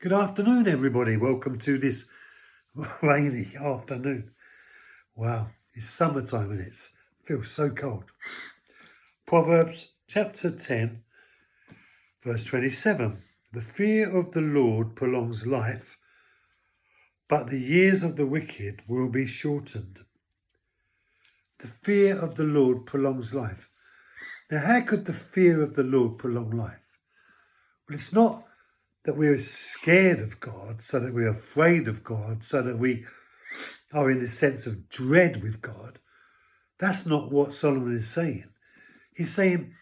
Good afternoon, everybody. Welcome to this rainy afternoon. Wow, it's summertime and it feels so cold. Proverbs chapter 10, verse 27. The fear of the Lord prolongs life, but the years of the wicked will be shortened. The fear of the Lord prolongs life. Now, how could the fear of the Lord prolong life? Well, it's not that we're scared of God, so that we're afraid of God, so that we are in this sense of dread with God. That's not what Solomon is saying. He's saying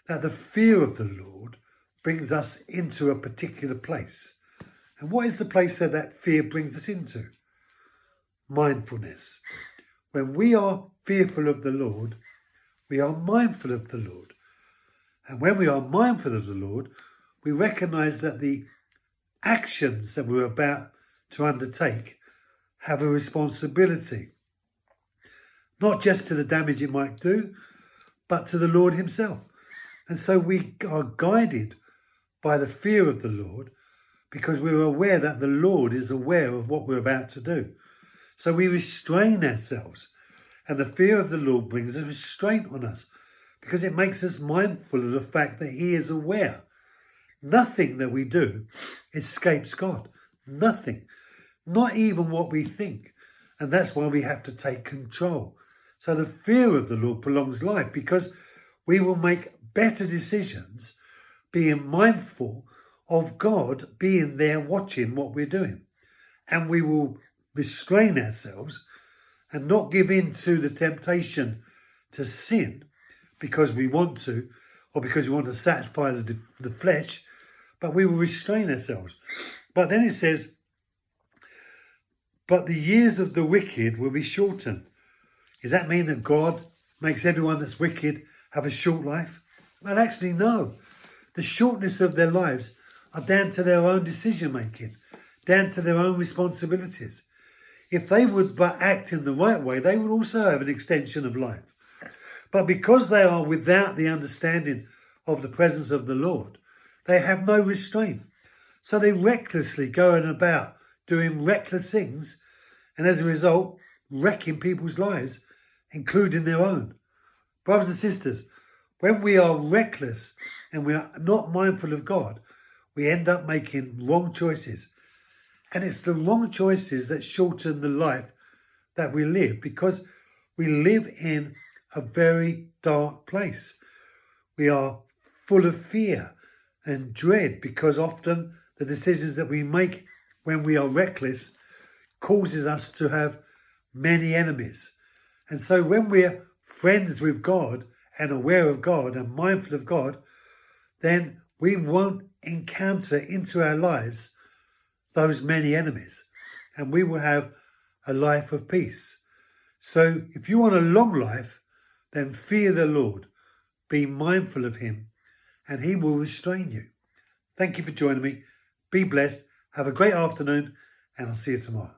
that the fear of the Lord brings us into a particular place. And what is the place that fear brings us into? Mindfulness. When we are fearful of the Lord, we are mindful of the Lord. And when we are mindful of the Lord, we recognize that the actions that we're about to undertake have a responsibility, not just to the damage it might do, but to the Lord himself. And so we are guided by the fear of the Lord because we're aware that the Lord is aware of what we're about to do. So we restrain ourselves, and the fear of the Lord brings a restraint on us because it makes us mindful of the fact that he is aware. Nothing that we do escapes God. Nothing. Not even what we think. And that's why we have to take control. So the fear of the Lord prolongs life because we will make better decisions being mindful of God being there watching what we're doing. And we will restrain ourselves and not give in to the temptation to sin because we want to or because we want to satisfy the flesh, but we will restrain ourselves. But then it says, but the years of the wicked will be shortened. Does that mean that God makes everyone that's wicked have a short life? Well, actually, no. The shortness of their lives are down to their own decision making, down to their own responsibilities. If they would but act in the right way, they would also have an extension of life. But because they are without the understanding of the presence of the Lord, they have no restraint. So they recklessly go about doing reckless things and as a result, wrecking people's lives, including their own. Brothers and sisters, when we are reckless and we are not mindful of God, we end up making wrong choices. And it's the wrong choices that shorten the life that we live because we live in a very dark place. We are full of fear and dread because often the decisions that we make when we are reckless causes us to have many enemies. And so when we're friends with God and aware of God and mindful of God, then we won't encounter into our lives those many enemies and we will have a life of peace. So if you want a long life, then fear the Lord, be mindful of him, and he will restrain you. Thank you for joining me. Be blessed. Have a great afternoon, and I'll see you tomorrow.